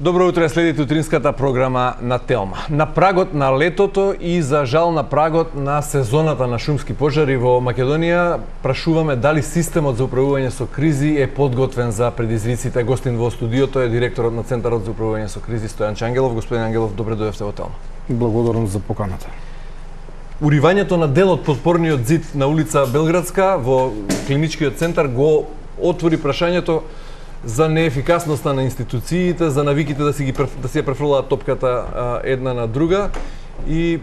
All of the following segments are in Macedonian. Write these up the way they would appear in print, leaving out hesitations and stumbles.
Добро утро, следите утринската програма на Телма. На прагот на летото и за жал на прагот на сезоната на шумски пожари во Македонија, прашуваме дали системот за управување со кризи е подготвен за предизвиците. Гостин во студиото е директорот на Центарот за управување со кризи Стојан Ангелов. Господин Ангелов, добре дојдовте во Телма. Благодарам за поканата. Уривањето на дел од подпорниот зид на улица Белградска во клиничкиот центар го отвори прашањето за неефикасноста на институциите, за навиките да си ја префрлаат топката една на друга, и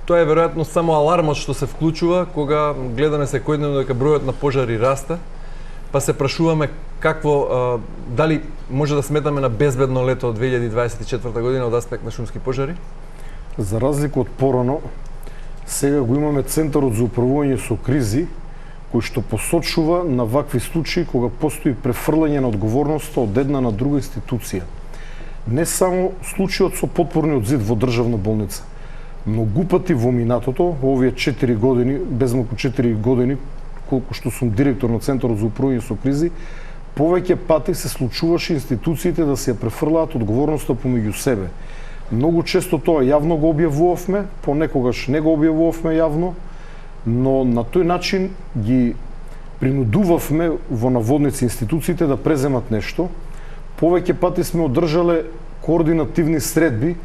тоа е веројатно само алармот што се вклучува кога гледаме секојдневно дека бројот на пожари расте, па се прашуваме какво дали може да сметаме на безбедно лето од 2024 година од аспект на шумски пожари? За разлика од порано, сега го имаме Центарот за управување со кризи, кој што посочува на вакви случаи кога постои префрлање на одговорноста од една на друга институција. Не само случајот со подпорниот зид во државна болница, многу пати во минатото, овие 4 години, безмалку 4 години, колку што сум директор на Центарот за управување со кризи, повеќе пати се случуваше институциите да се ја префрлаат одговорноста помеѓу себе. Многу често тоа јавно го објавувавме, понекогаш не го објавувавме јавно, но на тој начин ги принудувавме во наводници институциите да преземат нешто. Повеќе пати сме одржале координативни средби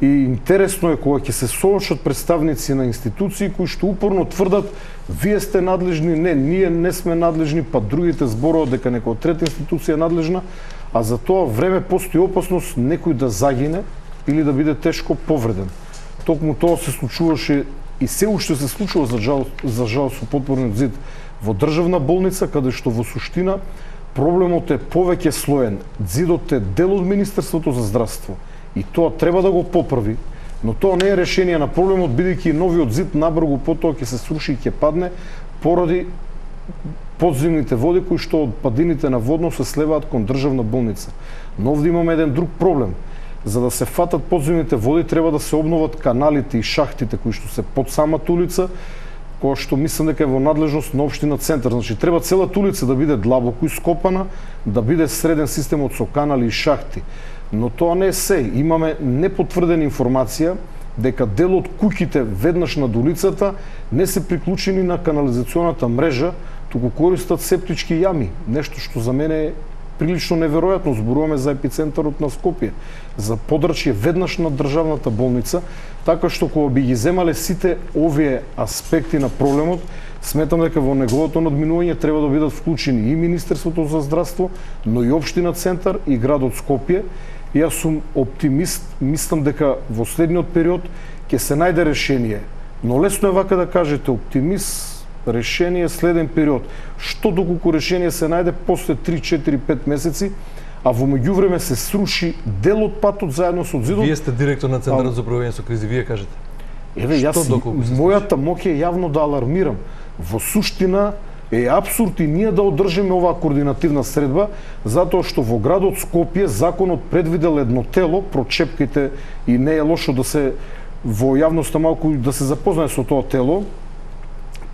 и интересно е кога ќе се соочат представници на институции кои што упорно тврдат вие сте надлежни, не, ние не сме надлежни, па другите зборуваат дека некоја трета институција е надлежна, а за тоа време постои опасност некој да загине или да биде тешко повреден. Токму тоа се случуваше и се уште се случува за жал со подпорниот зид во државна болница, каде што во суштина проблемот е повеќе слоен. Зидот е дел од Министерството за здравство и тоа треба да го поправи, но тоа не е решение на проблемот, бидејќи новиот зид набрзо потоа ќе се сруши и ќе падне поради подземните води кои што од падините на водно се слеваат кон државна болница. Но овде имаме еден друг проблем. За да се фатат подземните води, треба да се обноват каналите и шахтите кои што се под самата улица, која што мислам дека е во надлежност на општина Центар. Значи, треба целата улица да биде длабоко ископана, да биде среден системот со канали и шахти. Но тоа не е се. Имаме непотврдена информација дека дел од куќите веднаш над улицата не се приклучени на канализационата мрежа, туку користат септички јами. Нешто што за мене е прилично неверојатно. Зборуваме за епицентарот на Скопје, за подрачје веднаш на државната болница, така што кога би ги земале сите овие аспекти на проблемот, сметам дека во неговото надминување треба да бидат вклучени и Министерството за здравство, но и општина Центар и градот Скопје. Јас сум оптимист, мислам дека во следниот период ќе се најде решение. Но лесно е вака да кажете оптимист, решение следен период. Што доколку решение се најде после 3, 4, 5 месеци, а во меѓувреме се сруши дел од патот заедно со зидот. Вие сте директор на Центарот за управување со кризи, вие кажете. Еве, јас мојата моќ е јавно да алармирам. Во суштина е апсурд и ние да одржиме оваа координативна средба, затоа што во градот Скопје законот предвидел едно тело, прочепките, и не е лошо да се во јавноста малку да се запознае со тоа тело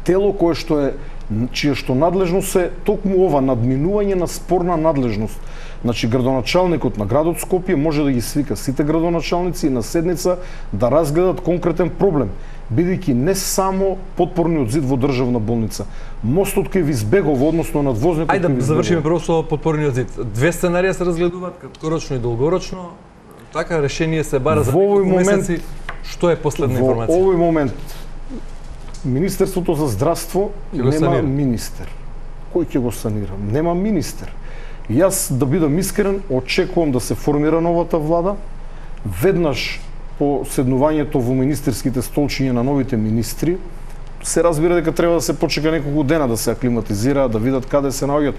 кое што е чија што надлежност е токму ова надминување на спорна надлежност. Значи градоначалникот на градот Скопје може да ги свика сите градоначалници и на седница да разгледат конкретен проблем, бидејќи не само подпорниот зид во државна болница, мостот кај Визбегово, односно надвозникот. Ајде да завршиме прво со подпорниот зид. Две сценарија се разгледуваат, краткорочно и долгорочно. Така решение се бара за неколку месеци. Што е последна информација? Во овој момент Министерството за здравство нема министер. Кој ќе го санира? Нема министер. Јас, да бидам искрен, очекувам да се формира новата влада, веднаш по седнувањето во министерските столчиња на новите министри. Се разбира дека треба да се почека неколку дена да се аклиматизираат, да видат каде се наоѓаат.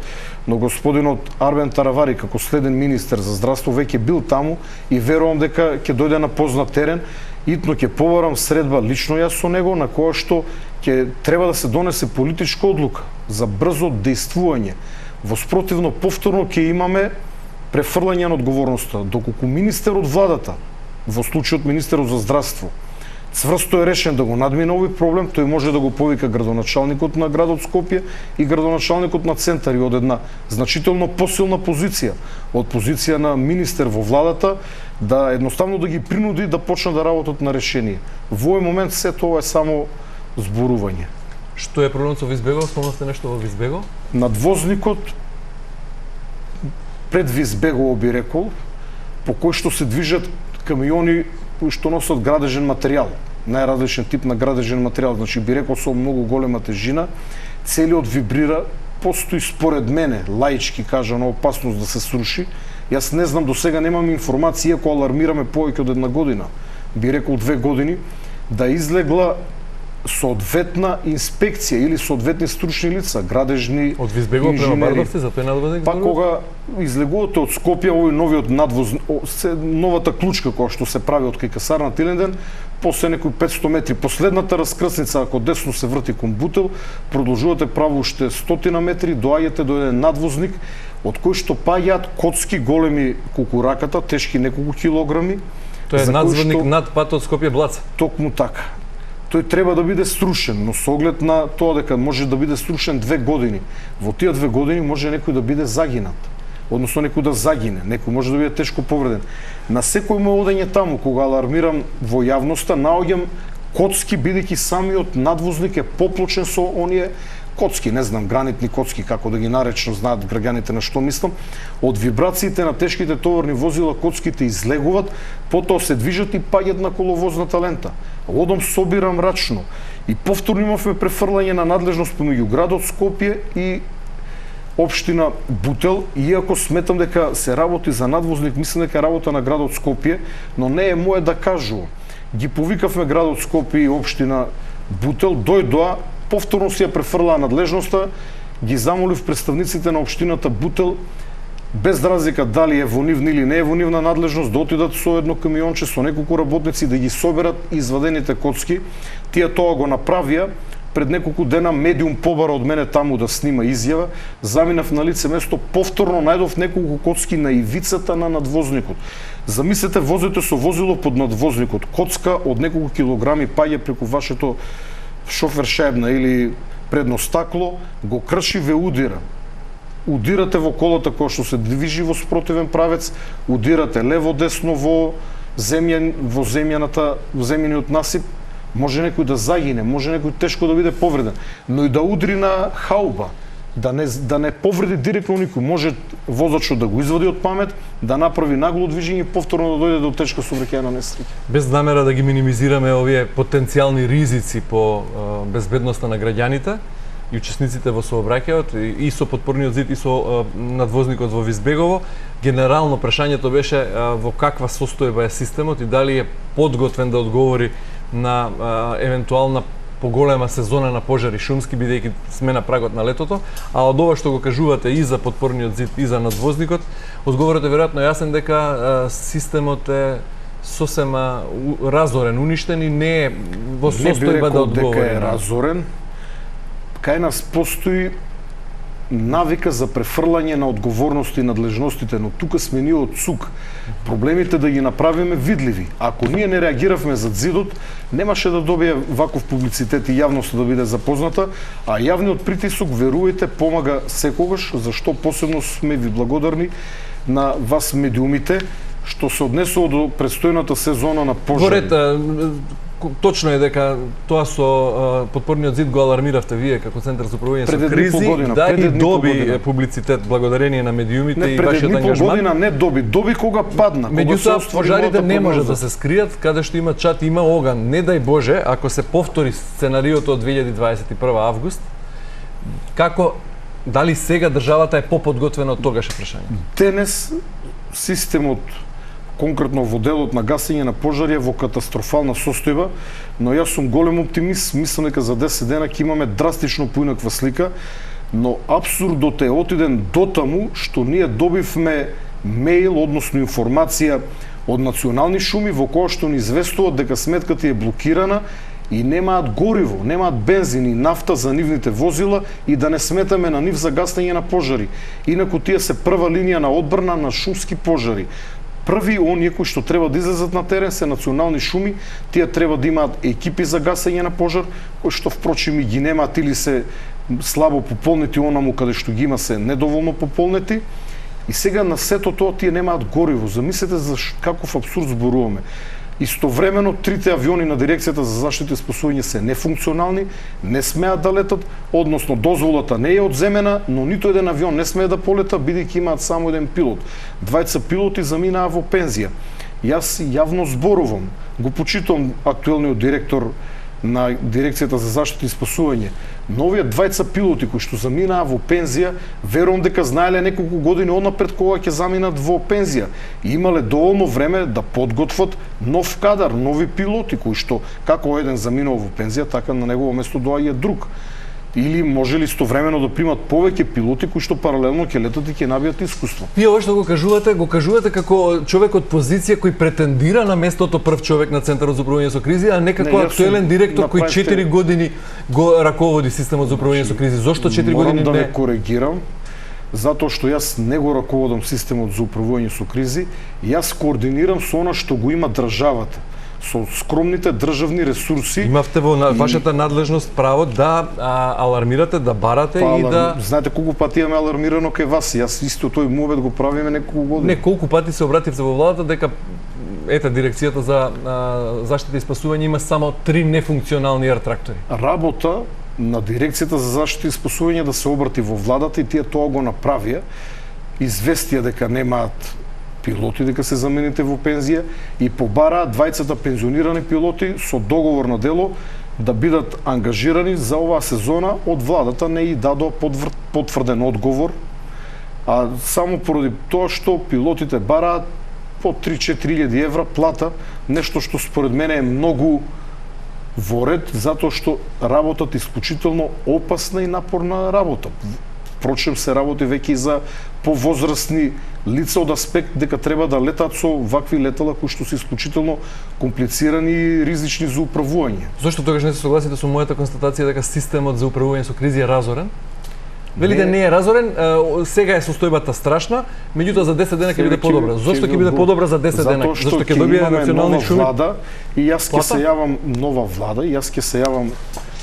Но господинот Арбен Таравари, како следен министер за здравство, веќе бил таму и верувам дека ќе дојде на познат терен. Итно ќе побарам средба лично јас со него, на која што ќе треба да се донесе политичка одлука за брзо дејствување. Во спротивно, повторно ќе имаме префрлање на одговорноста. Доколку министер од владата, во случајот министерот за здравство, цврсто е решен да го надмине овој проблем, тој може да го повика градоначалникот на градот Скопје и градоначалникот на Центар и од една значително посилна позиција, од позиција на министер во владата, да едноставно да ги принуди да почнат да работат на решение. Во овој момент се тоа е само зборување. Што е проблемот со Визбегово? Спомнавте нешто во Визбегово? Надвозникот пред Визбегово би рекол, по кој што се движат камиони што носат градежен материјал, најразличен тип на градежен материјал, значи би рекол со многу голема тежина, целиот вибрира, постои според мене, лаички кажано, опасност да се сруши. Јас не знам, до сега немам информација, иако алармираме повеќе од една година, би рекол 2 години, да излегла соодветна инспекција или соодветни стручни лица, градежни Од Визбегово према Бардовци, за тој надвозник? Па кога излегувате од Скопје, овој новиот надвозник, новата клучка која што се прави од кај касарна Тиленден, после некои 500 метри, последната раскрсница, ако десно се врти кон Бутел, продолжувате право уште 100 метри, доаѓате до еден надвозник, од кој што паѓаат коцки големи кукураката, тешки неколку килограми. Тоа е надвозник над патот Скопје-Блаца. Токму така. Тој треба да биде струшен, но со оглед на тоа дека може да биде струшен 2 години. Во тие 2 години може некој да биде загинат, односно некој да загине, некој може да биде тешко повреден. На секој мој одење таму, кога алармирам во јавноста, наоѓам коцки, бидејќи самиот надвозник е поплочен со оние коцки, не знам, гранитни коцки, како да ги наречам, знаат граѓаните на што мислам. Од вибрациите на тешките товарни возила коцките излегуваат, потоа се движат и паѓаат на коловозната лента. Одам собира мрачно и повторно имавме префрлање на надлежност помеѓу градот Скопје и општина Бутел, иако сметам дека се работи за надвозник, мислам дека е работа на градот Скопје, но не е мое да кажувам. Ги повикавме градот Скопје и општина Бутел, дојдоа, повторно си ја префрлаа надлежноста, ги замолив представниците на општината Бутел, без разлика дали е во нивна или не е во нивна надлежност, да отидат со едно камионче, со неколку работници да ги соберат извадените коцки. Тие тоа го направија. Пред неколку дена медиум побара од мене таму да снима изјава, заминав на лице место, повторно најдов неколку коцки на ивицата на надвозникот. Замислете, возите со возило под надвозникот, коцка од неколку килограми паѓа преку вашето шофер шајбна или предно стакло, го крши, ве удира. Удирате во колата која што се движи во спротивен правец, удирате лево-десно во земјаниот насип, може некој да загине, може некој тешко да биде повреден, но и да удри на хауба, да не повреди директно никој, може возачот да го извади од памет, да направи нагло движење и повторно да дојде до тешка сообраќајна несреќа. Без намера да ги минимизираме овие потенцијални ризици по безбедноста на граѓаните и учесниците во сообраќајот, и со подпорниот зид, и со надвозникот во Визбегово, генерално прашањето беше во каква состојба е системот и дали е подготвен да одговори на евентуална поголема сезона на пожари шумски, бидејќи сме на прагот на летото, а од ова што го кажувате и за подпорниот зид и за надвозникот, одговорот е веројатно јасен дека системот е сосема разорен, уништен и не е во состојба да одговори. Дека е разорен. Кај нас постои навика за префрлање на одговорности и надлежностите, но тука сме ние од ЦУК. Проблемите да ги направиме видливи. Ако ние не реагиравме зад зидот, немаше да добие ваков публицитет и јавноста да биде запозната, а јавниот притисок, верувајте, помага секогаш, зашто посебно сме ви благодарни на вас медиумите, што се однесува до предстојната сезона на пожари. Точно е дека тоа со подпорниот зид го алармиравте вие како Центар за управување со кризи, да и доби публицитет благодарение на медиумите и вашиот ангажман. Не, пред година не доби кога падна. Меѓутоа, пожарите не може да се скријат, каде што има чат, има оган. Не дај Боже, ако се повтори сценариото од 2021 август, дали сега државата е поподготвена од тогаш е прашање? Денес системот конкретно во делот на гасење на пожари е во катастрофална состојба, но јас сум голем оптимист, мислам дека за 10 дена ќе имаме драстично поинаква слика, но апсурдот е отиден до таму што ние добивме мејл, односно информација од национални шуми во која што ни известуваат дека сметката е блокирана и немаат гориво, немаат бензин и нафта за нивните возила и да не сметаме на нив за гасење на пожари. Инаку тие се прва линија на одбрана на шумски пожари. први оние кои што треба да излезат на терен се национални шуми, тие треба да имаат екипи за гасење на пожар, кои што впрочем и ги немаат или се слабо пополнети, онаму каде што ги има се недоволно пополнети. И сега на сето тоа тие немаат гориво. Замислете за каков абсурд зборуваме. Истовремено трите авиони на Дирекцијата за заштита и спасување се нефункционални, не смеат да летат, односно дозволата не е одземена, но ниту еден авион не смее да полета, бидејќи имаат само еден пилот. Двајца пилоти заминаа во пензија. Јас јавно зборувам, го почитувам актуелниот директор на Дирекцијата за заштита и спасување. Новиот двајца пилоти кои што заминаа во пензија, верувам дека знаеле неколку години однапред кога ќе заминат во пензија и имале доволно време да подготват нов кадар, нови пилоти кои што како еден заминал во пензија, така на негово место доаѓа друг. Или може ли истовремено да примат повеќе пилоти кои што паралелно ќе летат и ќе набијат искуство. Вие ова што го кажувате како човек од позиција кој претендира на местото прв човек на Центарот за управување со кризи, а не како актуелен директор кој 4 години го раководи системот за управување со кризи. Зошто 4 години не? Морам да ме коригирам, затоа што јас не го раководам системот за управување со кризи, јас координирам со она што го има државата, со скромните државни ресурси. Имавте во вашата надлежност право да алармирате, да барате и да... Знаете колку пати имаме алармирано кај вас? Јас исто тој муабет го правиме неколку години. Неколку пати се обративте во владата дека Дирекцијата за заштита и спасување има само 3 нефункционални ертрактори. Работа на Дирекцијата за заштита и спасување да се обрати во владата и тие тоа го направија. Известија дека немаат пилоти, дека се замените во пензија и побараа двајцата пензионирани пилоти со договор на дело да бидат ангажирани за оваа сезона. Од владата не и дадоа потврден одговор, а само поради тоа што пилотите бараат по 3-4 евра плата, нешто што според мене е многу во ред, затоа што работат исклучително опасна и напорна работа. Впрочем, се работи веќе и за повозрастни лица од аспект дека треба да летаат со вакви летала кои што се исклучително комплицирани и ризични за управување. Зошто тогаш не се согласите со мојата констатација дека системот за управување со кризи е разорен? Велите не е разорен, сега е состојбата страшна, меѓутоа за 10 дена ќе биде подобра. Зошто ќе биде подобра за 10 дена? Зашто ќе добие национални шуми? Влада и јас ќе се јавам нова влада и јас ќе се јавам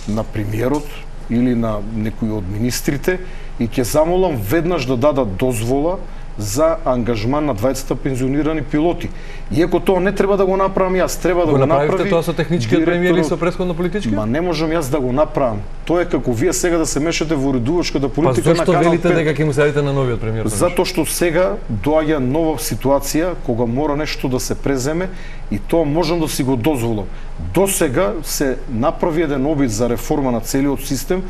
на премиерот или на некој од министрите и ќе замолам веднаш да дадат дозвола за ангажман на двајцата пензионирани пилоти. Иако тоа не треба да го направам јас, треба да го направи. Го направивте тоа со техничкиот премиер или со претходно политички? Ма не можам јас да го направам. Тоа е како вие сега да се мешате во уредувачката политика на Канал 5. Зошто велите дека ќе му се јавите на новиот премиер? Затоа што сега доаѓа нова ситуација кога мора нешто да се преземе и тоа можам да си го дозволам. До сега се направи еден обид за реформа на целиот систем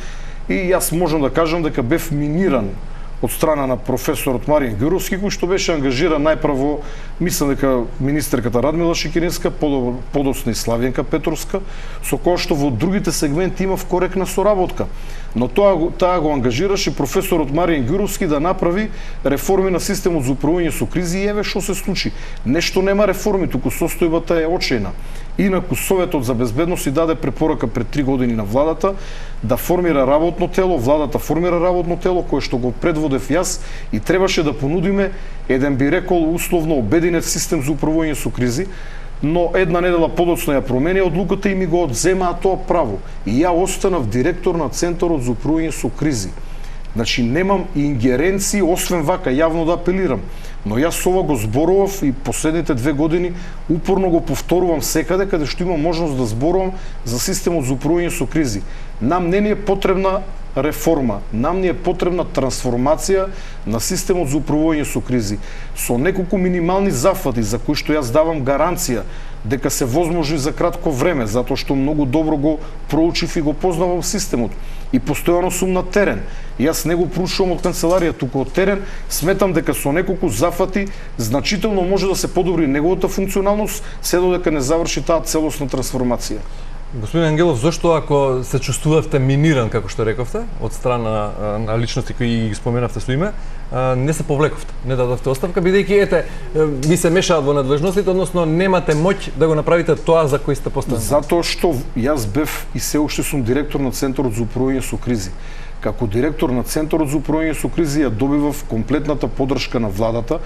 и јас можам да кажам дека бев миниран од страна на професорот Маријан Ѓуровски, кој што беше ангажиран најпрво, мислам дека министерката Радмила Шекеринска, подоцна и Славјенка Петровска, со која што во другите сегменти имав коректна соработка. Но таа го ангажираше професорот Маријан Ѓуровски да направи реформи на системот за управување со кризи и еве што се случи. Нешто нема реформи, туку состојбата е очајна. Инаку Советот за безбедност и даде препорака пред 3 години на владата да формира работно тело, владата формира работно тело кое што го предводев јас и требаше да понудиме еден би рекол условно обединет систем за управување со кризи, но една недела подоцна ја промени одлуката и ми го одземаа тоа право. И ја останав директор на Центарот за управување со кризи. Значи немам ингеренции, освен вака јавно да апелирам. Но јас ова го зборував и последните 2 години упорно го повторувам секаде каде што имам можност да зборувам за системот за управување со кризи. Нам не ни е потребна реформа, нам ни е потребна трансформација на системот за управување со кризи со неколку минимални зафати за кои што јас давам гаранција дека се возможни за кратко време, затоа што многу добро го проучив и го познавам системот и постојано сум на терен. Јас не го проучувам од канцеларија, туку од терен. Сметам дека со неколку зафати значително може да се подобри неговата функционалност, се додека не заврши таа целосна трансформација. Господин Ангелов, зошто ако се чувствувавте миниран, како што рековте, од страна на личности кои ги споменавте со име, не се повлековте, не дадовте оставка, бидејќи ви се мешаат во надлежностите, односно немате моќ да го направите тоа за кој сте поставени? Затоа што јас бев и се уште сум директор на Центарот за управување со кризи. Како директор на Центарот за управување со кризи ја добивав комплетната поддршка на владата,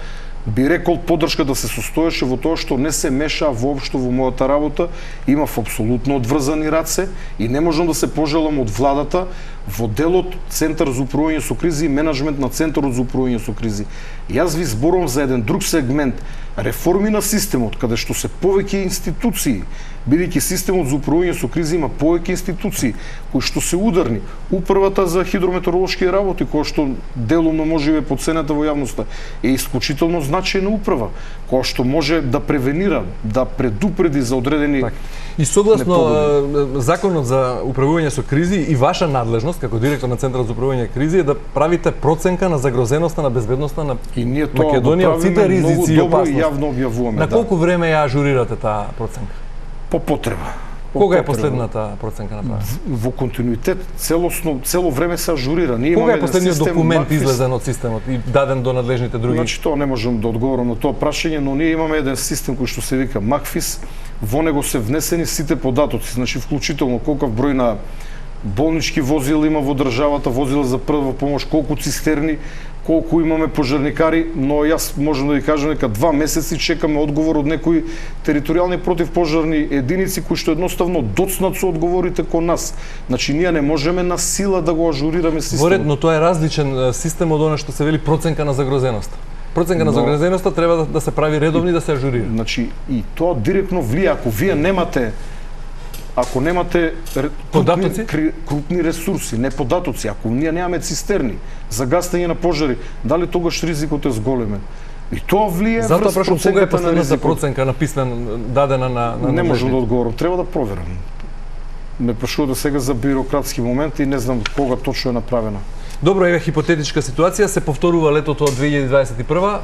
би рекол поддршка да се состоеше во тоа што не се меша воопшто во мојата работа, имав апсолутно одврзани раце и не можам да се пожелам од владата во делот Центар за управување со кризи и менаџмент на Центарот за управување со кризи. Јас ви зборувам за еден друг сегмент, реформи на системот, каде што се повеќе институции, бидејќи системот за управување со кризи има повеќе институции кои што се ударни. Управата за хидрометеоролошки работи, која што делумно можеби подценета во јавноста, е исклучително значајна управа, која што може да превенира, да предупреди за одредени И согласно законот за управување со кризи и ваша надлежност како директор на Центарот за управување кризи е да правите проценка на загрозеността на безбедноста на и ние тоа Македонија од сите ризици и добро и опасности. јавно објавуваме. На колку време ја ажурирате таа проценка? По потреба. Кога е последната проценка направена? Во континуитет, цело време се ажурира. Ние Кога имаме е последниот документ Макфис, излезен од системот и даден до надлежните други? Значи тоа не можам да одговорам на тоа прашање, но ние имаме еден систем кој што се вика Макфис. Во него се внесени сите податоци, значи вклучително колкав број на болнички возила има во државата, возила за прва помош, колку цистерни, колку имаме пожарникари, но јас можам да ви кажам дека 2 месеци чекаме одговор од некои територијални противпожарни единици кои што едноставно доцнат со одговорите кон нас. Значи ние не можеме на сила да го ажурираме системот. Воредно тоа е различен систем од она што се вели проценка на загрозеност. Проценка на загрозеноста треба да се прави редовно и да се ажурира. Значи и тоа директно влија, ако немате крупни ресурси, не податоци, ако ние немаме цистерни за гасење на пожари, дали тогаш ризикот е зголемен? И тоа влие Затоа прашувам кога е проценката на последната ризикот. проценка написана дадена на Не можам да надлежните? одговорам, треба да проверам. Ме прашувате сега за бирократски моменти и не знам кога точно е направена. Добро, еве хипотетичка ситуација, се повторува летото од 2021.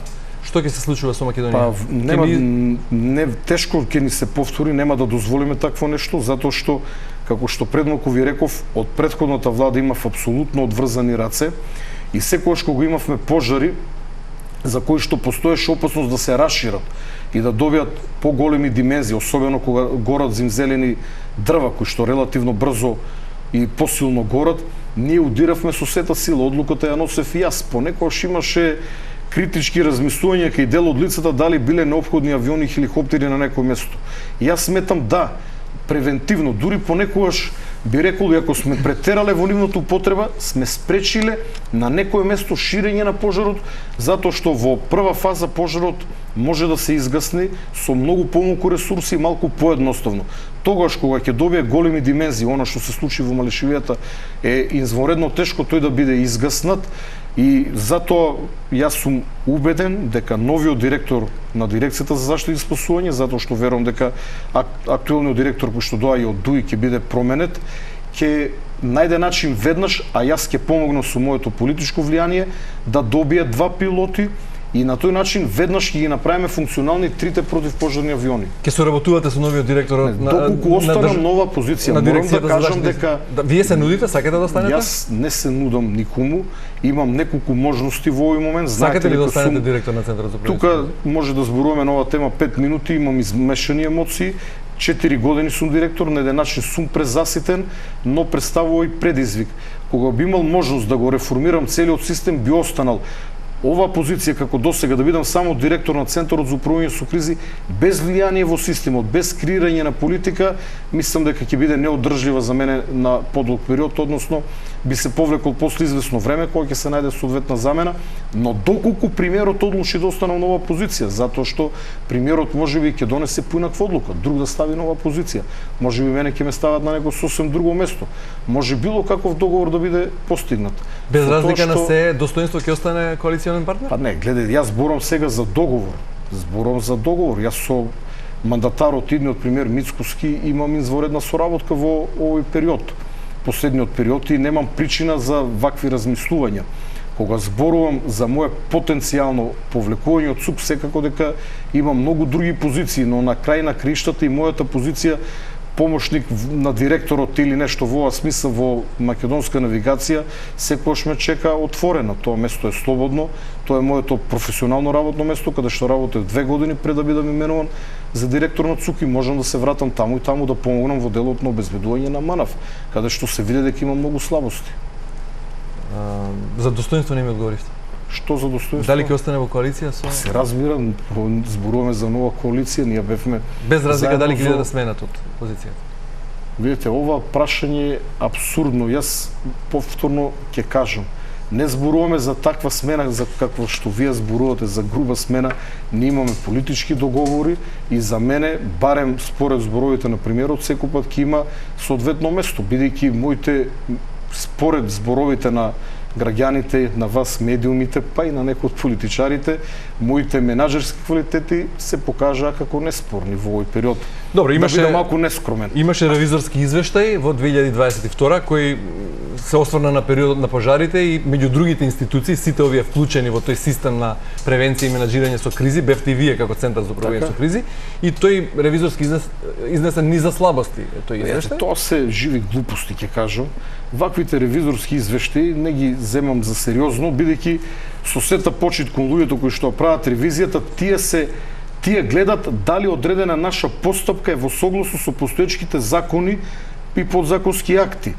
Што ќе се случува со Македонија? Па не тешко ќе ни се повтори, нема да дозволиме такво нешто, затоа што како што предмалку ви реков, од претходната влада имав апсолутно одврзани раце и секогаш кога имавме пожари за кои што постоеше опасност да се расшират и да добијат поголеми димензии, особено кога горат зимзелени дрва кои што релативно брзо и посилно горат, ние удиравме со сета сила. Одлуката ја носев и јас. Понекогаш имаше критички размислувања кај дел од лицата дали биле неопходни авиони и хеликоптери на некој место. И јас сметам да, превентивно, дури понекогаш би рекол, ако сме претерале во нивната употреба, сме спречиле на некое место ширење на пожарот, затоа што во прва фаза пожарот може да се изгасни со многу помалку ресурси и малку поедноставно. Тогаш кога ќе добие големи димензии, она што се случи во Малешевијата, е извонредно тешко тој да биде изгаснат. И затоа јас сум убеден дека новиот директор на дирекцијата за заштита и спасување, затоа што верувам дека актуелниот директор кој што доаѓа од ДУИ ќе биде променет, ќе најде начин веднаш, а јас ќе помогнам со моето политичко влијание да добие 2 пилоти и на тој начин веднаш ќе ги направиме функционални 3 противпожарни авиони. Ќе соработувате со новиот директор Доколку остана нова позиција, морам да кажам дека вие се нудите, сакате да останете? Јас не се нудам никому, имам неколку можности во овој момент. Сакате ли да останете директор на Центарот за управување? Тука може да зборуваме на оваа тема 5 минути, имам измешани емоции. 4 години сум директор, на еден начин сум презаситен, но представува и предизвик. Кога би имал можност да го реформирам целиот систем, би останал. Ова позиција како досега да бидам само директор на Центарот за управување со кризи, без влијание во системот, без креирање на политика, мислам дека ќе биде неодржлива за мене на подолг период, односно би се повлекол после известно време кога ќе се најде соодветна замена, но доколку премиерот одлучи да остане на нова позиција, затоа што премиерот можеби ќе донесе поинаква одлука, друг да стави нова позиција. Можеби мене ќе ме стават на некој сосем друго место. Може било каков договор да биде постигнат. Без разлика на се, достоинство ќе остане коалиционен партнер? Па не, гледај, јас зборам сега за договор. Зборам за договор. Јас со мандатарот идниот премиер Мицкоски имам изворедна соработка во овој период, последниот период, и немам причина за вакви размислувања. Кога зборувам за моје потенцијално повлекување од ЦУК, секако дека има многу други позиции, но на крај на криштата и мојата позиција помошник на директорот или нешто во оваа смисла во македонска навигација, секогаш ме чека отворено. Тоа место е слободно, тоа е моето професионално работно место, каде што работев 2 години пред да бидам именуван за директор на ЦУК и можам да се вратам таму и таму да помогнам во делот на обезбедување на МАНАФ, каде што се види дека има многу слабости. За достоинство не ми одговоривте. Што за достоинство? Дали ќе остане во коалиција со Се разбира, зборуваме за нова коалиција, ние бевме без разлика заедно дали ќе во- биде да сменат од позицијата? Видите, ова прашање е абсурдно. Јас повторно ќе кажам. Не зборуваме за таква смена, за какво што вие зборувате, за груба смена. Ние имаме политички договори и за мене, барем според зборовите на премиерот, секој пат ќе има соодветно место, бидејќи моите, според зборовите на граѓаните, на вас, медиумите, па и на некои од политичарите, моите менаџерски квалитети се покажаа како неспорни во овој период. Добро, Да биде малку нескромен. Имаше ревизорски извештај во 2022 кој се осврна на периодот на пожарите и меѓу другите институции, сите овие вклучени во тој систем на превенција и менаџирање со кризи, бевте и вие како Центар за управување Така. со кризи, и тој ревизорски изнесе низа слабости тој извештај. Тоа се живи глупости, ќе кажам. Ваквите ревизорски извештаи не ги земам за сериозно, бидејќи со сета почит кон луѓето кои што прават ревизијата, тие гледат дали одредена наша постапка е во согласно со постоечките закони и подзаконски акти.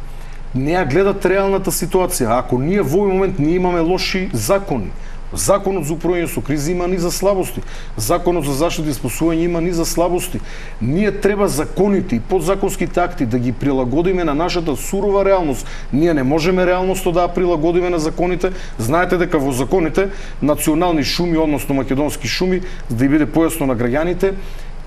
Не ја гледат реалната ситуација. Ако ние во овој момент ние имаме лоши закони, Законот за управување со кризи има низа слабости. Законот за заштита и спасување има низа слабости. Ние треба законите и подзаконските акти да ги прилагодиме на нашата сурова реалност. Ние не можеме реалноста да ја прилагодиме на законите. Знаете дека во законите национални шуми, односно македонски шуми, за да биде појасно на граѓаните,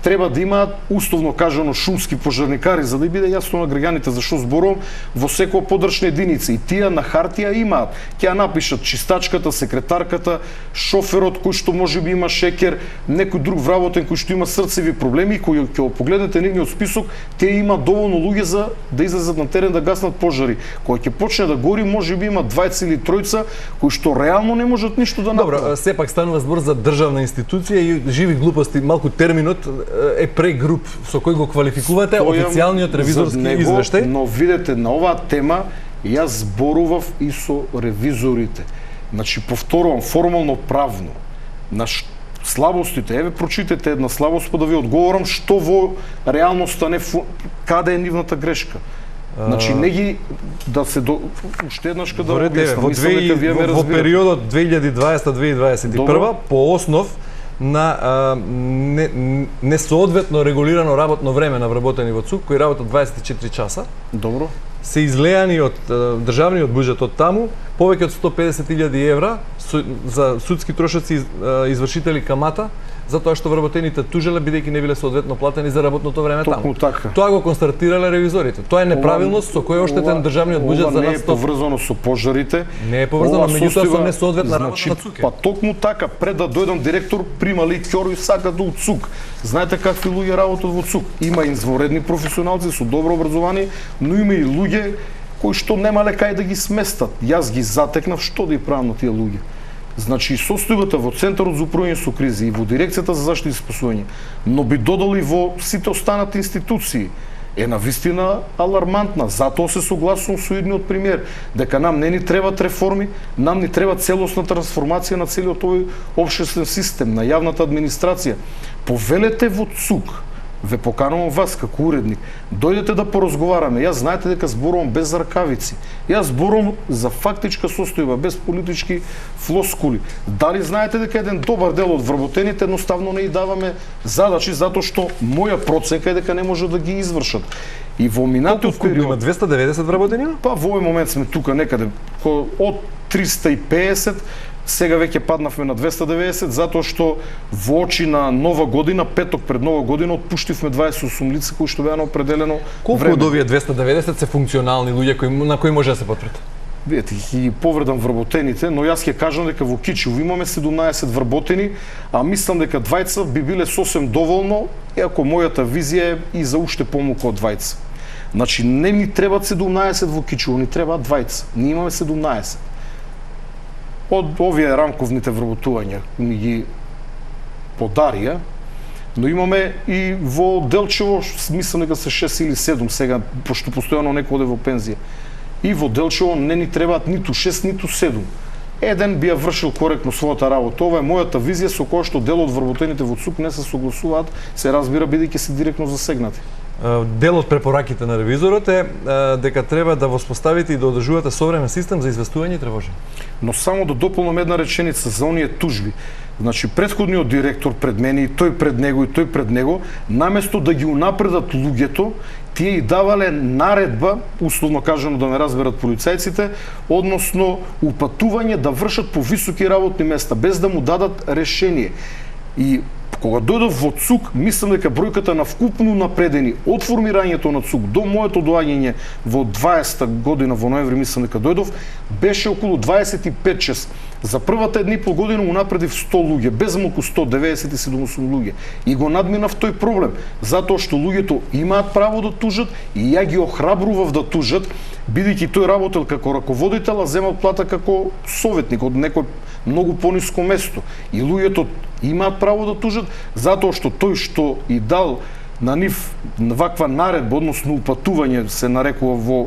треба да имаат условно кажано шумски пожарникари, за да биде јасно на граѓаните за што зборувам, во секоја подрачна единица. И тие на хартија имаат. Ќе ја напишат чистачката, секретарката, шоферот кој што можеби има шекер, некој друг вработен кој што има срцеви проблеми, кој ќе погледнете нивниот список, тие има доволно луѓе за да излезат на терен да гаснат пожари. Кој ќе почне да гори, можеби има двајца или тројца кои што реално не можат ништо да направат. Добро, сепак станува збор за државна институција и живи глупости, малку терминот е прегруп со кој го квалификувате официјалниот ревизорски извештај. Но видете, на оваа тема јас зборував и со ревизорите. Значи, повторувам, формално правно, на слабостите, еве прочитете една слабост, па да ви одговорам што во реалноста каде е нивната грешка. Значи, не ги да се уште еднаш да објаснам. Во периодот 2020-2021 по основ на несоодветно регулирано работно време на вработени во ЦУК, кои работат 24 часа. Добро. Се излеани од државниот буџет од таму повеќе од 150.000 евра за судски трошоци, извршители камата, затоа што вработените тужеле бидејќи не биле соодветно платени за работното време таму. Така. Тоа го констатирале ревизорите. Тоа е неправилност со која оштетен државниот буџет за нас. Не е поврзано со пожарите. Не е поврзано, меѓутоа со несоодветна работа на ЦУК. Па токму така, пред да дојдам директор, примали ќори сака до ЦУК. Знаете какви луѓе работат во ЦУК? Има извонредни професионалци со добро образование, но има и луѓе кои што немале кај да ги сместат. Јас ги затекнав што да и правам на тие луѓе. Значи, состојбата во Центарот за управување со кризи и во Дирекцијата за заштита и спасување, но би додал и во сите останати институции, е навистина алармантна. Затоа се согласувам со идниот премиер, дека нам не ни требаат реформи, нам ни треба целосна трансформација на целиот овој општествен систем, на јавната администрација. Повелете во ЦУК, ве поканувам вас како уредник, дојдете да поразговараме. Јас знаете дека зборувам без ракавици. Јас зборувам за фактичка состојба, без политички флоскули. Дали знаете дека еден добар дел од вработените едноставно не и даваме задачи затоа што моја проценка е дека не може да ги извршат. И во минатиот период има 290 вработени? Па во овој момент сме тука некаде од 350. Сега веќе паднавме на 290, затоа што во очи на нова година, петок пред нова година, отпуштивме 28 лица кои што беа на определено Колку време. од овие 290 се функционални луѓе на кои може да се потврди? Видете, ги повредам вработените, но јас ќе кажам дека во Кичево имаме 17 вработени, а мислам дека двајца би биле сосем доволно, иако мојата визија е и за уште помалку од двајца. Значи, не ни требаат 17 во Кичево, ни требаат двајца. Ние имаме 17. Од овие рамковните вработувања ни ги подарија, но имаме и во Делчево, мислам дека се 6 или 7 сега, пошто постојано некој оде во пензија. И во Делчево не ни требаат ниту 6, ниту 7. Еден би ја вршил коректно својата работа. Ова е мојата визија со која што дел од вработените во ЦУК не се согласуваат, се разбира бидејќи се директно засегнати. Дел од препораките на ревизорот е дека треба да воспоставите и да одржувате современ систем за известување и тревожење. Но само да дополнам една реченица за оние тужби. Значи, претходниот директор пред мене и тој пред него, наместо да ги унапредат луѓето, тие и давале наредба, условно кажано да ме разберат полицајците, односно упатување да вршат по високи работни места, без да му дадат решение. И кога дојдов во ЦУК, мислам дека бројката на вкупно напредени од формирањето на ЦУК до моето доаѓање во 20-та година во ноември, мислам дека дојдов, беше околу 25-6. За првата една и пол година му напредив 100 луѓе, без малку 197 луѓе. И го надминав тој проблем, затоа што луѓето имаат право да тужат и ја ги охрабрував да тужат, бидејќи тој работел како раководител, а земал плата како советник од некој многу пониско место. И луѓето имаат право да тужат, затоа што тој што и дал на нив ваква наредба, односно упатување се нарекува во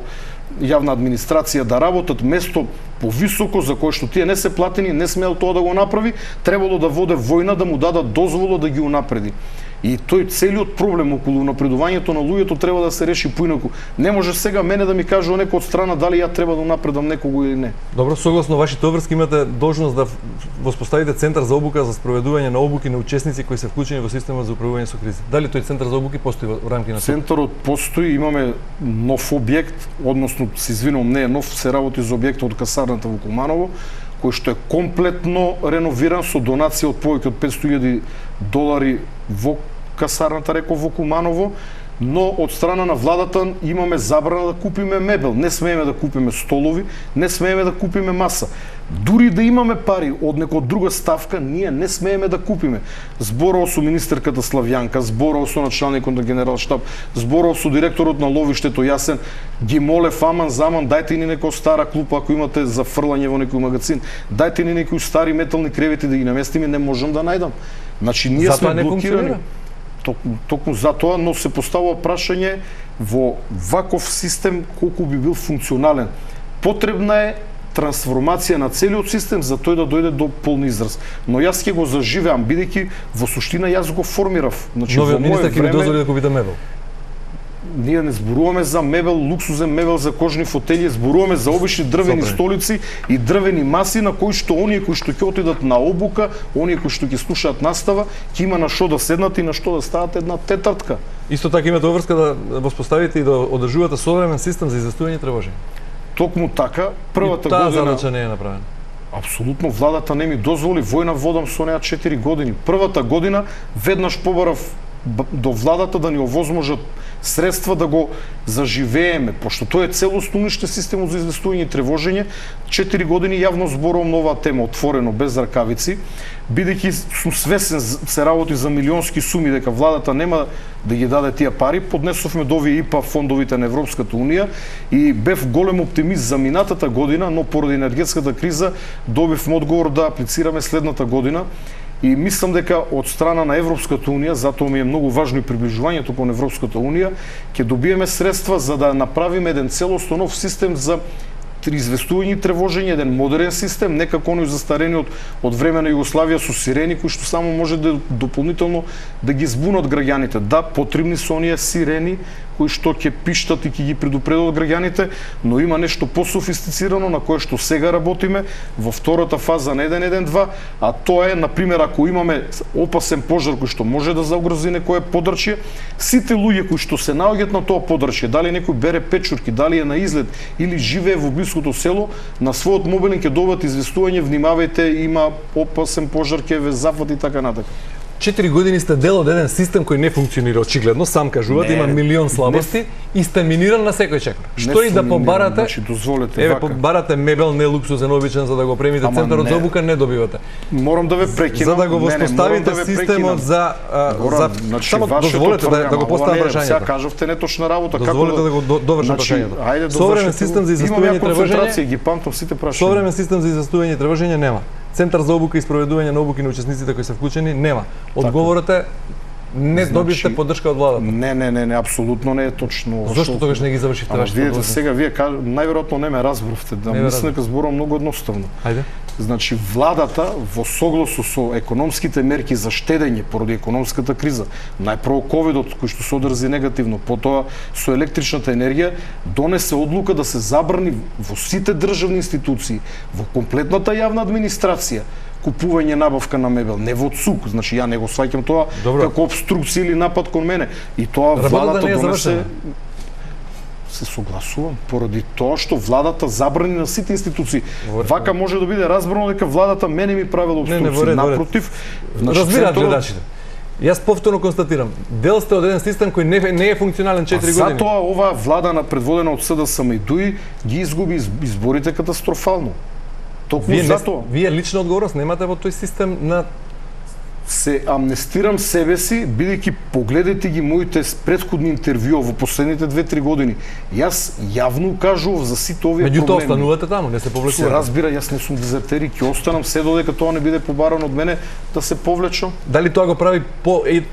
јавна администрација да работат место повисоко за кое што тие не се платени, не смеел тоа да го направи, требало да воде војна да му дадат дозвола да ги унапреди. И тој целиот проблем околу напредувањето на луѓето треба да се реши поинаку. Не може сега мене да ми каже некој од страна дали ја треба да унапредам некого или не. Добро, согласно вашите обврски имате должност да воспоставите центар за обука за спроведување на обуки на учесници кои се вклучени во системот за управување со кризи. Дали тој центар за обуки постои во рамки на Центарот постои, имаме нов објект, односно се извинувам, не е нов, се работи за објектот од касарната во Куманово, кој што е комплетно реновиран со донација од повеќе од $500,000 во касарната, реков, во Куманово, но од страна на владата имаме забрана да купиме мебел. Не смееме да купиме столови, не смееме да купиме маса. Дури да имаме пари од некоја друга ставка, ние не смееме да купиме. Зборував со министерката Славјанка, зборував со началникот на генерал штаб, зборував со директорот на ловиштето Јасен, ги молев аман заман, дајте ни некоја стара клупа ако имате за фрлање во некој магазин, дајте ни некои стари метални кревети да ги наместиме, не можам да најдам. Значи ние сме блокирани. Токму затоа, но се поставува прашање во ваков систем колку би бил функционален. Потребна е трансформација на целиот систем за тој да дојде до полни израз. Но јас ќе го заживеам, бидејќи во суштина јас го формирав. Значи, новиот министер ќе ви дозволи да купите мебел? Ние не зборуваме за мебел, луксузен мебел за кожни фотели, зборуваме за обични дрвени столици и дрвени маси на кои што оние кои што ќе отидат на обука, оние кои што ќе слушаат настава, ќе има на што да седнат и на што да стават една тетартка. Исто така имате обврска да воспоставите и да одржувате современ систем за известување и тревожење. Токму така, првата година... година... задача не е направена. Апсолутно, владата не ми дозволи, војна водам со неа 4 години. Првата година веднаш побарав до владата да ни овозможат средства да го заживееме, пошто тој е целосно уништен системот за известување и тревожење. 4 години јавно зборувам на оваа тема отворено, без ракавици, бидејќи сум свесен се работи за милионски суми, дека владата нема да ги даде тие пари. Поднесовме до овие ИПА фондовите на Европската унија и бев голем оптимист за минатата година, но поради енергетската криза добивме одговор да аплицираме следната година. И мислам дека од страна на Европската унија, затоа ми е многу важно и приближувањето кон Европската унија, ќе добиеме средства за да направиме еден целосно нов систем за известување и тревожење, еден модерен систем, не како оној застарениот од време на Југославија со сирени кои што само може да дополнително да ги збунат граѓаните. Да, потребни се оние сирени кои што ќе пиштат и ќе ги предупредат граѓаните, но има нешто пософистицирано на кое што сега работиме во втората фаза на 1.1.2, а тоа е, например, ако имаме опасен пожар кој што може да заугрози некое подрачје, сите луѓе кои што се наоѓаат на тоа подрачје, дали некој бере печурки, дали е на излет или живее во блиското село, на својот мобилен ќе добиат известување, внимавајте, има опасен пожар, ќе ве зафати и така натака. 4 години сте дел од еден систем кој не функционира очигледно, сам кажувате, има милион слабости и сте миниран на секој чекор. Што и да побарате, значи, дозволете, еве побарате мебел не луксузен обичен за да го премите центарот за обука, не добивате. Морам да ве прекинам. За да го воспоставите системот за само дозволете да го поставам прашањето. Сега кажавте неточна работа, како дозволете да го довршам прашањето. Современ систем за известување и тревожење, ги памтам сите прашања. Современ систем за известување и тревожење нема. Центар за обука и спроведување на обуки на учесниците кои се вклучени нема. Одговорот е не добивте поддршка од владата. Не, апсолутно не е точно. Зошто тогаш не ги завршивте вашите видите, сега вие најверојатно не ме разбравте, да мислам дека зборувам многу едноставно. Ајде. Значи, владата во согласу со економските мерки за штедење поради економската криза, најпрво ковидот кој што се одрзи негативно, потоа со електричната енергија, донесе одлука да се забрани во сите државни институции, во комплетната јавна администрација, купување набавка на мебел, не во ЦУК, значи ја не го сваќам тоа како обструкција или напад кон мене. И тоа владата донесе... Се согласувам, поради тоа што владата забрани на сите институции. Вака може да биде разбрано дека владата мене ми правила обструкции. Напротив, разбираат гледачите. Јас повторно констатирам, дел сте од еден систем кој не е функционален 4 години. Затоа оваа влада предводена од СДСМ и ДУИ ги изгуби изборите катастрофално. Токму затоа. Вие лична одговорност немате во тој систем на... Се амнестирам себе си, бидејќи погледете ги моите претходни интервјуа во последните 2-3 години. Јас јавно кажував за сите овие проблеми. Меѓутоа останувате таму, не се повлекувате. Се разбира, јас не сум дезертер и ќе останам се додека тоа не биде побарано од мене да се повлечам. Дали тоа го прави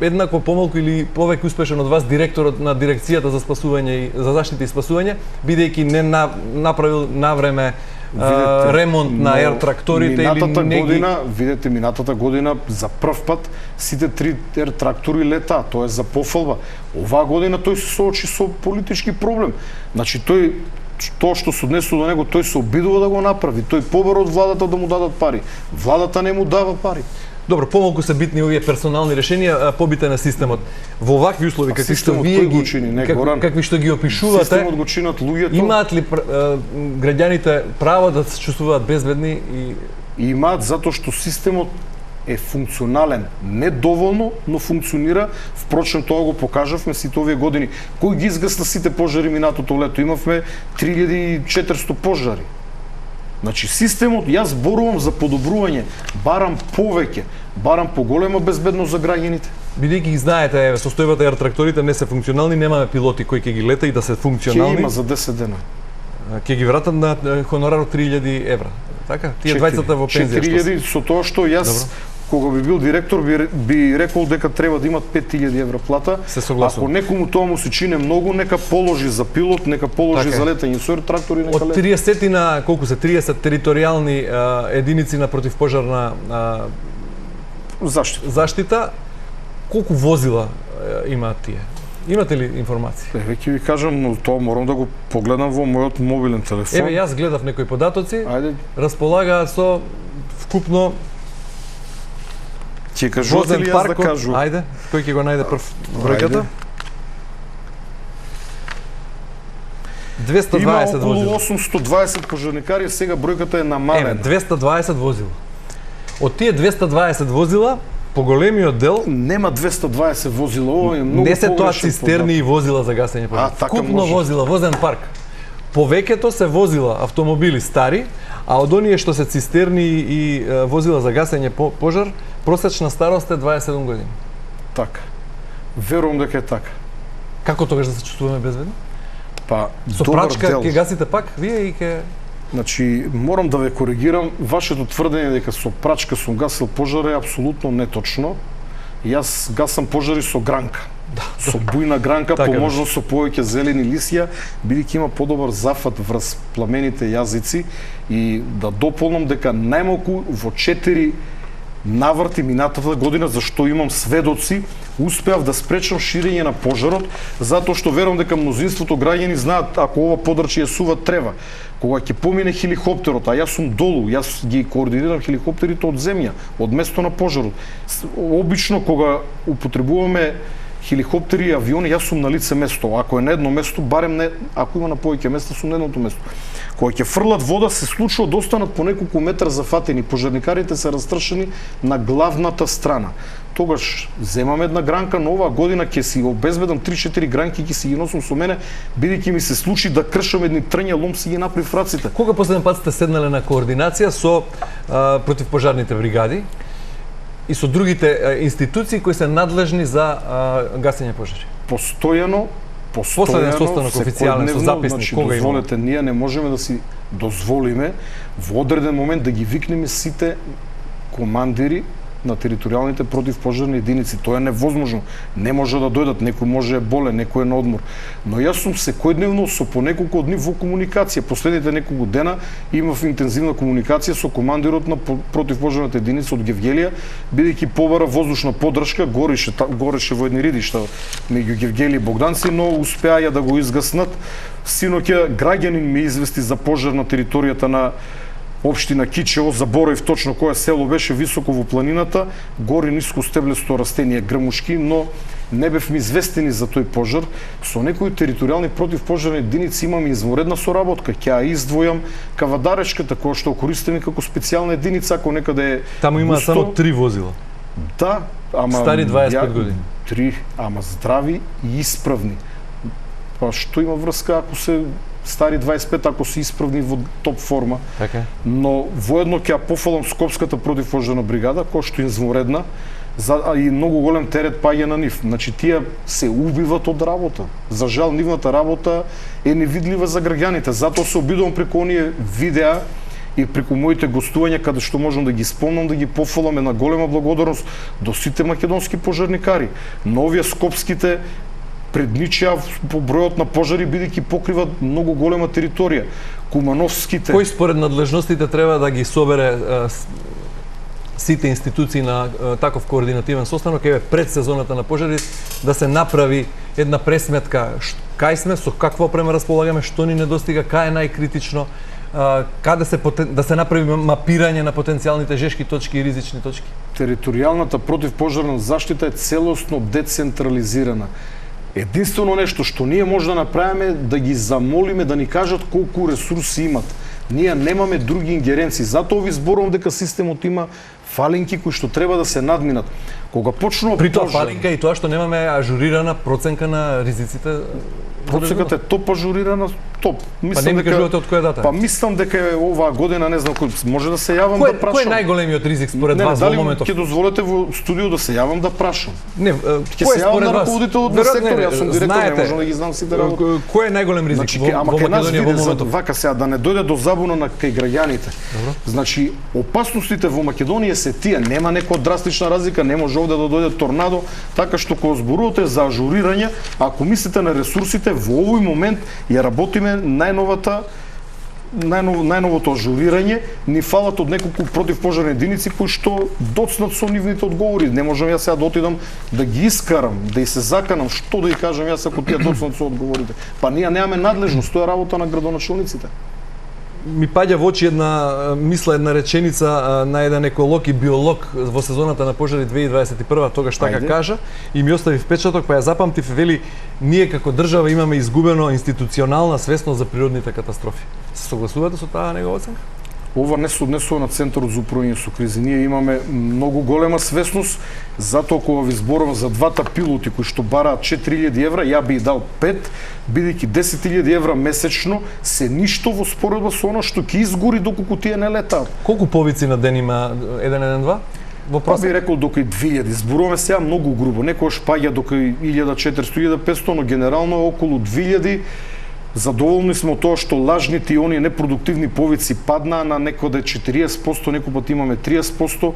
еднакво помалку или повеќе успешен од вас директорот на дирекцијата за спасување и за заштита и спасување, бидејќи не направил навреме ремонт на ер тракторите или видете, минатата година за прв пат сите 3 ер трактори лета, тоа е за пофалба. Оваа година тој се соочи со политички проблем. Значи тоа што се однесува до него, тој се обидува да го направи. Тој побара од владата да му дадат пари. Владата не му дава пари. Добро, помалку се битни овие персонални решенија, побитен на системот. Во вакви услови какви што вие ги какви што ги опишувате, системот го чинат луѓето. Имаат ли граѓаните право да се чувствуваат безбедни и имаат, затоа што системот е функционален, не доволно, но функционира. Впрочем, тоа го покажавме сите овие години. Кој ги изгасна сите пожари минатото лето? Имавме 3400 пожари. Значи, системот, јас борувам за подобрување, барам повеќе, барам поголема безбедност за граѓаните. Бидејќи знаете, состојбата ер тракторите не се функционални, немаме пилоти кои ќе ги лета и да се функционални. Ќе има за 10 дена. Ќе ги вратат на хонорар од 3000 евра. Така? Тие двајцата во пензија. 4000 со тоа што јас кога би бил директор би рекол дека треба да имат 5000 евра плата. Ако некому тоа му се чине многу, нека положи за пилот, нека положи за летање со трактори, нека лета. Од 30 на колку се 30 територијални единици на противпожарна заштита, колку возила имаат тие? Имате ли информации? Веќе ви кажам, но тоа морам да го погледам во мојот мобилен телефон. Еве, јас гледав некои податоци. Располагаат со вкупно ќе кажувате ли јас да кажувам? Ајде, кој ќе го најде прв бројката? 220 има возила. Околу 820 пожарникари, сега бројката е намалена. 220 возила. Од тие 220 возила, поголемиот дел нема 220 возила, ова е многу. Не се тоа цистерни и возила за гасење пожар. Вкупно возила, возен парк. Повеќето се возила автомобили стари, а од оние што се цистерни и возила за гасење пожар, просечна старост е 27 години. Така. Верувам дека е така. Како тогаш да се чувствуваме безбедно? Па, со прачка ќе гасите пак вие и ќе... Значи, морам да ве коригирам, вашето тврдење дека со прачка сум гасил пожар е апсолутно неточно. Јас гасам пожари со гранка. Со бујна гранка, поможно со повеќе зелени лисија, бидејќи има подобар зафат врз пламените јазици, и да дополнам дека најмалку во 4 наврти минатата година, зашто имам сведоци, успеав да спречам ширење на пожарот, затоа што верувам дека мнозинството граѓани знаат ако ова подрачје сува трева. Кога ќе помине хеликоптерот, а јас сум долу, јас ги координирам хеликоптерите од земја, од место на пожарот. Обично кога употребуваме хеликоптери и авиони, јас сум на лице место. Ако е на едно место, барем не, ако има на повеќе места, сум на едното место. Кога ќе фрлат вода, се случува да останат по неколку метра зафатени. Пожарникарите се растршени на главната страна. Тогаш земам една гранка, но оваа година ќе си обезбедам 3-4 гранки, ќе си ги носам со мене, бидејќи ми се случи да кршам едни трња, лом си ги направив раците. Кога последен пат сте седнале на координација со противпожарните бригади и со другите институции кои се надлежни за гасење пожари? Постојано, последен состанок официјален со записник, значи, кога има? дозволете, ние не можеме да си дозволиме во одреден момент да ги викнеме сите командири на територијалните противпожарни единици. Тоа е невозможно. Не може да дојдат, некој може е болен, некој е на одмор. Но јас сум секојдневно со по неколку дни во комуникација. Последните неколку дена имав интензивна комуникација со командирот на противпожарната единица од Гевгелија, бидејќи побара воздушна поддршка, гореше во едни ридишта меѓу Гевгелија и Богданци, но успеа да го изгаснат. Синоќа граѓанин ми извести за пожар на територијата на општина Кичево, заборав точно кое село беше, високо во планината, гори ниско стеблесто растение грмушки, но не бевме известени за тој пожар. Со некои територијални противпожарни единици имаме извонредна соработка. Ќе ја издвојам Кавадарешката, која што користиме како специјална единица, ако некаде е Таму има само 3 возила. Да, ама стари 25 години. 3, ама здрави и исправни. Па што има врска ако се стари 25, ако се исправни во топ форма. Така. Но воедно ќе ја пофалам Скопската противпожарна бригада, која што е извонредна, и многу голем терет паѓа на нив. Значи тие се убиват од работа. За жал нивната работа е невидлива за граѓаните. Затоа се обидувам преку оние видеа и преку моите гостувања каде што можам да ги спомнам, да ги пофалам, една голема благодарност до сите македонски пожарникари. Но овие скопските предничија по бројот на пожари, бидејќи покриват многу голема територија. Кумановските... Кој според надлежностите треба да ги собере сите институции на таков координативен состанок, еве пред сезоната на пожари, да се направи една пресметка кај сме, со каква опрема располагаме, што ни недостига, кај е најкритично, каде да се направи мапирање на потенцијалните жешки точки и ризични точки. Територијалната противпожарна заштита е целосно децентрализирана. Единствено нешто што ние може да направиме да ги замолиме да ни кажат колку ресурси имат. Ние немаме други ингеренции. Затоа ви зборувам дека системот има фалинки кои што треба да се надминат. Кога почнува при тоа фалинка и тоа што немаме ажурирана проценка на ризиците. Проценката е топ ажурирана, топ. Па не ми кажувате од која дата? Па мислам дека е оваа година, не знам кој, може да се јавам да прашам. Кој е најголемиот ризик според вас во моментов? Ќе дозволите во студио да се јавам да прашам? Не, ќе се јавам на раководителот на сектор, јас сум директор, не можам да ги знам сите работи. Кој е најголем ризик во Македонија во моментов? Вака сега да не дојде до забуна на кај граѓаните. Значи, опасностите во Македонија се тие, нема некоја драстична разлика, не може овде да дојде торнадо, така што кога зборувате за ажурирање, ако мислите на ресурсите, во овој момент ја работиме најновото ажурирање, ни фалат од неколку противпожарни единици кои што доцнат со нивните одговори. Не можам јас сега да отидам да ги искарам, да и се заканам, што да ја кажам јас ако тие доцнат со одговорите. Па ние немаме надлежност, тоа е работа на градоначалниците. Ми паѓа во очи една реченица на еден еколог и биолог во сезоната на пожари 2021, тогаш така кажа, и ми остави впечаток, па ја запамтив, вели, ние како држава имаме изгубено институционална свесност за природните катастрофи. Се согласувате со таа негова оценка? Ова не се однесува на Центарот за управување со кризи. Ние имаме многу голема свесност, затоа кога ви зборувам за двата пилоти кои што бараат 4000 евра, ја би дал 5, бидејќи 10.000 евра месечно се ништо во споредба со она што ќе изгори доколку тие не летаат. Колку повици на ден има 112? Па би рекол докај 2000. Зборуваме сега многу грубо. Некојаш паѓа докај 1400-1500, но генерално е околу 2000. Задоволни сме од тоа што лажните и оние непродуктивни повици паднаа на некоде 40%, некој пат имаме 30%,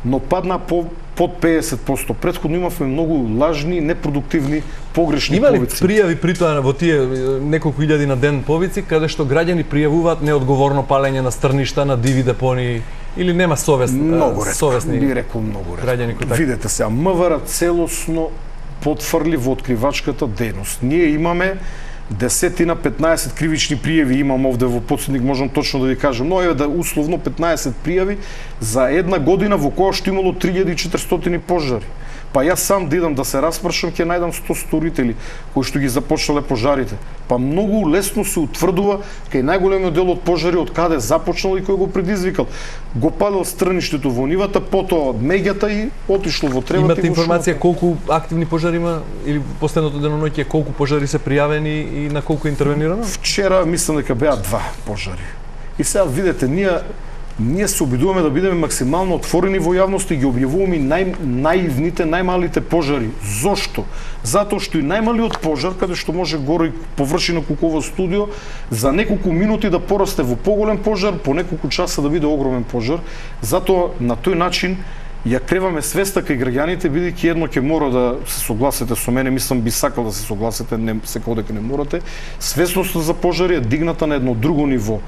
но паднаа под 50%. Претходно имавме многу лажни, непродуктивни, погрешни повици. Има ли пријави при тоа во тие неколку илјади на ден повици, каде што граѓани пријавуваат неодговорно палење на стрништа, на диви депонии, или нема совесни би рекол многу граѓани кои така? Видете сега, МВР целосно потфрли во откривачката дејност. Ние имаме 10-15 кривични пријави, имам овде во подсетник, можам точно да ви кажам, но еве да условно 15 пријави за една година во која што имало 3400 пожари. Па јас сам да идам да се распрашам, ќе најдам 100 сторители кои што ги започнале пожарите. Па многу лесно се утврдува кај најголемиот дел од пожари од каде започнал и кој го предизвикал. Го палил стрништето во нивата, потоа меѓата и отишло во тревата. Имате информација колку активни пожари има или последното деноноќе колку пожари се пријавени и на колку интервенирано? Вчера мислам дека беа 2 пожари. И сега видете, ние се обидуваме да бидеме максимално отворени во јавност и ги објавуваме наивните, најмалите пожари. Зошто? Затоа што и најмалиот пожар, каде што може гори површина колку ова студио, за неколку минути да порасте во поголем пожар, по неколку часа да биде огромен пожар. Затоа на тој начин ја креваме свеста кај граѓаните, бидејќи едно ќе мора да се согласите со мене, мислам би сакал да се согласите, не секој дека не морате, свесноста за пожари е дигната на едно друго ниво.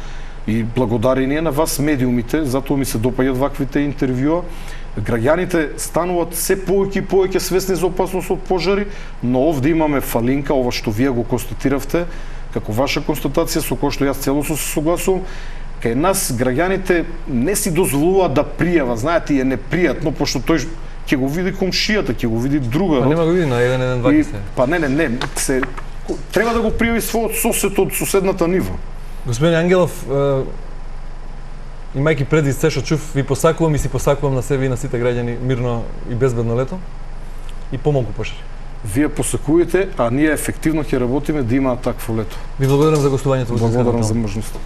И благодарение на вас медиумите, затоа ми се допаѓаат ваквите интервјуа, граѓаните стануваат се повеќе и повеќе свесни за опасност од пожари, но овде имаме фалинка, ова што вие го констатиравте, како ваша констатација со која што јас целосно се согласувам. Кај нас граѓаните не си дозволуваат да пријава, знаете, е непријатно, пошто тој ќе го види комшијата, ќе го види друга. Па нема го види на 112 се. Па не, треба да го пријави својот сосед од соседната нива. Господин Ангелов, имајќи предвид се што чув, ви посакувам и си посакувам на себе и на сите граѓани мирно и безбедно лето и помалку пожари. Вие посакувате, а ние ефективно ќе работиме да имаат такво лето. Ви благодарам за гостувањето во Благодарам за можноста.